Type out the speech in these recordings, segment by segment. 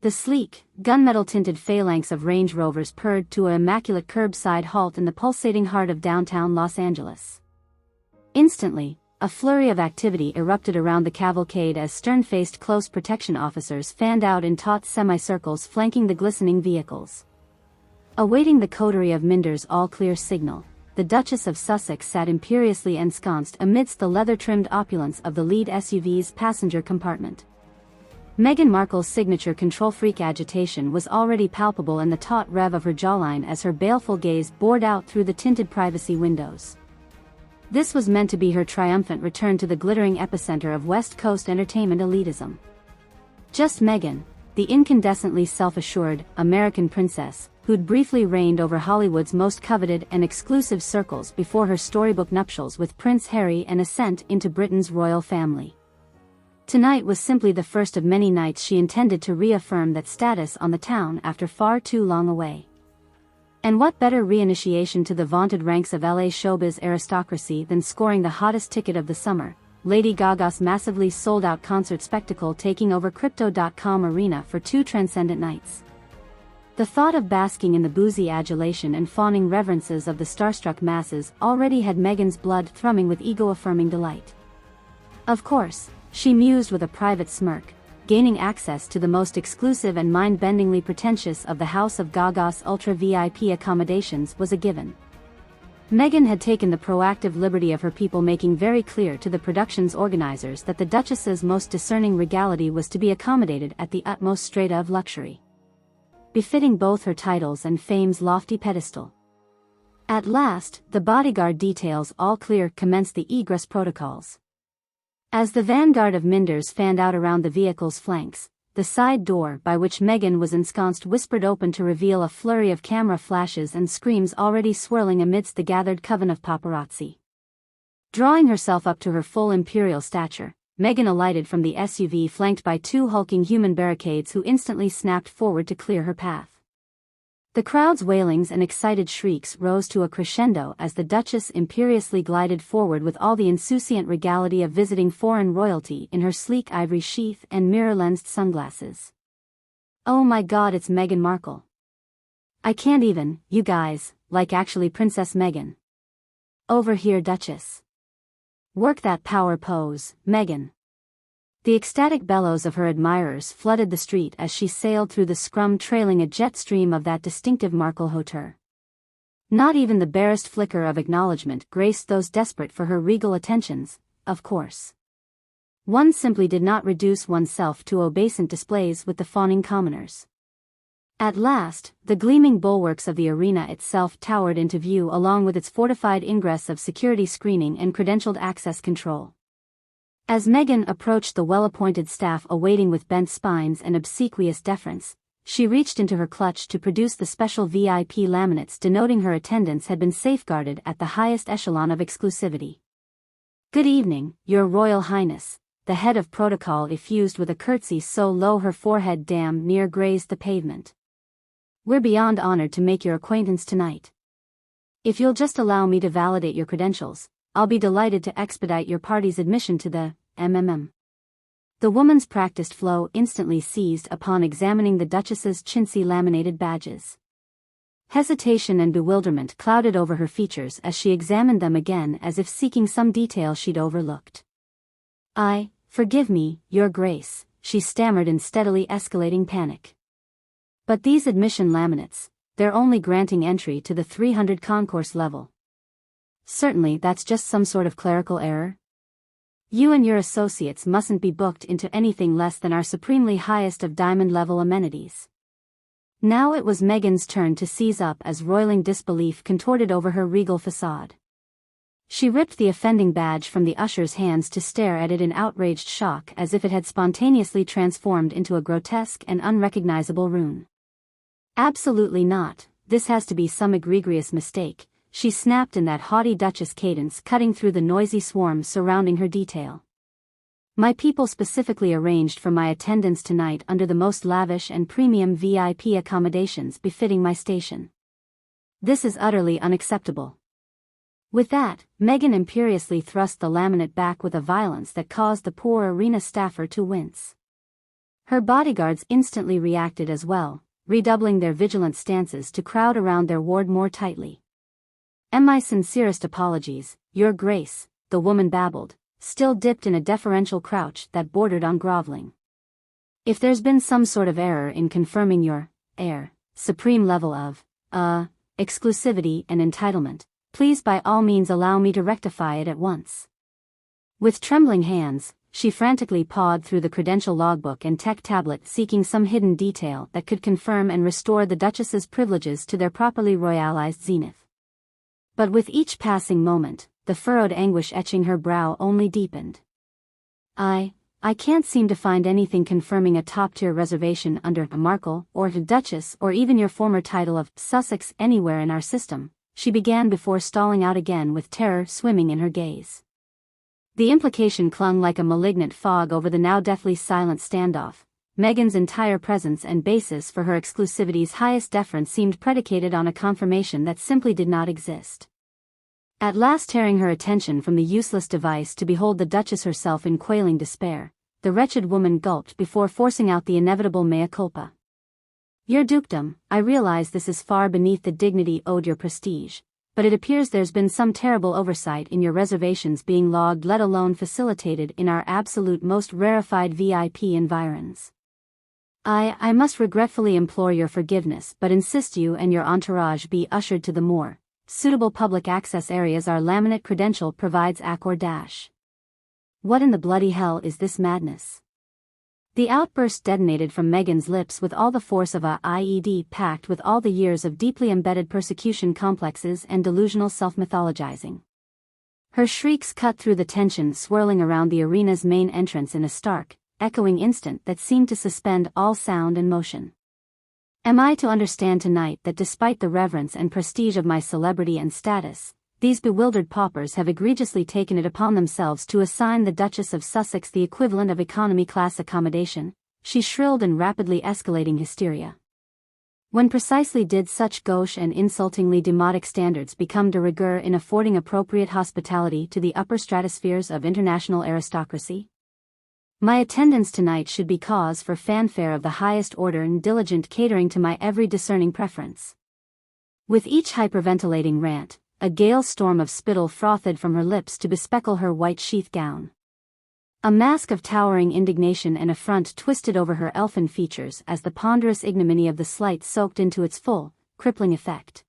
The sleek, gunmetal-tinted phalanx of Range Rovers purred to an immaculate curbside halt in the pulsating heart of downtown Los Angeles. Instantly, a flurry of activity erupted around the cavalcade as stern-faced close protection officers fanned out in taut semicircles flanking the glistening vehicles. Awaiting the coterie of Minder's all-clear signal, the Duchess of Sussex sat imperiously ensconced amidst the leather-trimmed opulence of the lead SUV's passenger compartment. Meghan Markle's signature control-freak agitation was already palpable in the taut rev of her jawline as her baleful gaze bored out through the tinted privacy windows. This was meant to be her triumphant return to the glittering epicenter of West Coast entertainment elitism. Just Meghan, the incandescently self-assured, American princess, who'd briefly reigned over Hollywood's most coveted and exclusive circles before her storybook nuptials with Prince Harry and ascent into Britain's royal family. Tonight was simply the first of many nights she intended to reaffirm that status on the town after far too long away. And what better reinitiation to the vaunted ranks of LA showbiz aristocracy than scoring the hottest ticket of the summer, Lady Gaga's massively sold-out concert spectacle taking over Crypto.com arena for 2 transcendent nights. The thought of basking in the boozy adulation and fawning reverences of the starstruck masses already had Meghan's blood thrumming with ego-affirming delight. Of course, she mused with a private smirk, gaining access to the most exclusive and mind-bendingly pretentious of the House of Gaga's ultra-VIP accommodations was a given. Meghan had taken the proactive liberty of her people making very clear to the production's organizers that the Duchess's most discerning regality was to be accommodated at the utmost strata of luxury, befitting both her titles and fame's lofty pedestal. At last, the bodyguard details all clear commenced the egress protocols. As the vanguard of Minders fanned out around the vehicle's flanks, the side door by which Meghan was ensconced whispered open to reveal a flurry of camera flashes and screams already swirling amidst the gathered coven of paparazzi. Drawing herself up to her full imperial stature, Meghan alighted from the SUV flanked by 2 hulking human barricades who instantly snapped forward to clear her path. The crowd's wailings and excited shrieks rose to a crescendo as the Duchess imperiously glided forward with all the insouciant regality of visiting foreign royalty in her sleek ivory sheath and mirror-lensed sunglasses. Oh my God, it's Meghan Markle. I can't even, you guys, like actually Princess Meghan. Over here, Duchess. Work that power pose, Meghan. The ecstatic bellows of her admirers flooded the street as she sailed through the scrum trailing a jet stream of that distinctive Markle hauteur. Not even the barest flicker of acknowledgement graced those desperate for her regal attentions, of course. One simply did not reduce oneself to obescent displays with the fawning commoners. At last, the gleaming bulwarks of the arena itself towered into view along with its fortified ingress of security screening and credentialed access control. As Meghan approached the well-appointed staff awaiting with bent spines and obsequious deference, she reached into her clutch to produce the special VIP laminates denoting her attendance had been safeguarded at the highest echelon of exclusivity. "Good evening, Your Royal Highness," the head of protocol effused with a curtsy so low her forehead damn near grazed the pavement. "We're beyond honored to make your acquaintance tonight. If you'll just allow me to validate your credentials, I'll be delighted to expedite your party's admission to the MMM." The woman's practiced flow instantly ceased upon examining the Duchess's chintzy laminated badges. Hesitation and bewilderment clouded over her features as she examined them again as if seeking some detail she'd overlooked. Forgive me, Your Grace," she stammered in steadily escalating panic. "But these admission laminates, they're only granting entry to the 300 concourse level." "Certainly that's just some sort of clerical error. You and your associates mustn't be booked into anything less than our supremely highest of diamond-level amenities." Now it was Meghan's turn to seize up as roiling disbelief contorted over her regal facade. She ripped the offending badge from the usher's hands to stare at it in outraged shock as if it had spontaneously transformed into a grotesque and unrecognizable rune. "Absolutely not, this has to be some egregious mistake," she snapped in that haughty Duchess cadence cutting through the noisy swarm surrounding her detail. "My people specifically arranged for my attendance tonight under the most lavish and premium VIP accommodations befitting my station. This is utterly unacceptable." With that, Meghan imperiously thrust the laminate back with a violence that caused the poor arena staffer to wince. Her bodyguards instantly reacted as well, redoubling their vigilant stances to crowd around their ward more tightly. "My sincerest apologies, Your Grace," the woman babbled, still dipped in a deferential crouch that bordered on groveling. "If there's been some sort of error in confirming your supreme level of exclusivity and entitlement, please by all means allow me to rectify it at once." With trembling hands, she frantically pawed through the credential logbook and tech tablet, seeking some hidden detail that could confirm and restore the Duchess's privileges to their properly royalized zenith. But with each passing moment, the furrowed anguish etching her brow only deepened. I can't seem to find anything confirming a top-tier reservation under a Markle or a Duchess or even your former title of Sussex anywhere in our system," she began before stalling out again with terror swimming in her gaze. The implication clung like a malignant fog over the now deathly silent standoff. Meghan's entire presence and basis for her exclusivity's highest deference seemed predicated on a confirmation that simply did not exist. At last tearing her attention from the useless device to behold the Duchess herself in quailing despair, the wretched woman gulped before forcing out the inevitable mea culpa. "Your dukedom, I realize this is far beneath the dignity owed your prestige, but it appears there's been some terrible oversight in your reservations being logged, let alone facilitated in our absolute most rarefied VIP environs. I must regretfully implore your forgiveness but insist you and your entourage be ushered to the more suitable public access areas our laminate credential provides /. What in the bloody hell is this madness?" The outburst detonated from Meghan's lips with all the force of a IED packed with all the years of deeply embedded persecution complexes and delusional self-mythologizing. Her shrieks cut through the tension swirling around the arena's main entrance in a stark, echoing instant that seemed to suspend all sound and motion. "Am I to understand tonight that despite the reverence and prestige of my celebrity and status, these bewildered paupers have egregiously taken it upon themselves to assign the Duchess of Sussex the equivalent of economy-class accommodation?" she shrilled in rapidly escalating hysteria. When precisely did such gauche and insultingly demotic standards become de rigueur in affording appropriate hospitality to the upper stratospheres of international aristocracy? "My attendance tonight should be cause for fanfare of the highest order and diligent catering to my every discerning preference." With each hyperventilating rant, a gale storm of spittle frothed from her lips to bespeckle her white sheath gown. A mask of towering indignation and affront twisted over her elfin features as the ponderous ignominy of the slight soaked into its full, crippling effect.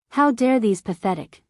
How dare these pathetic,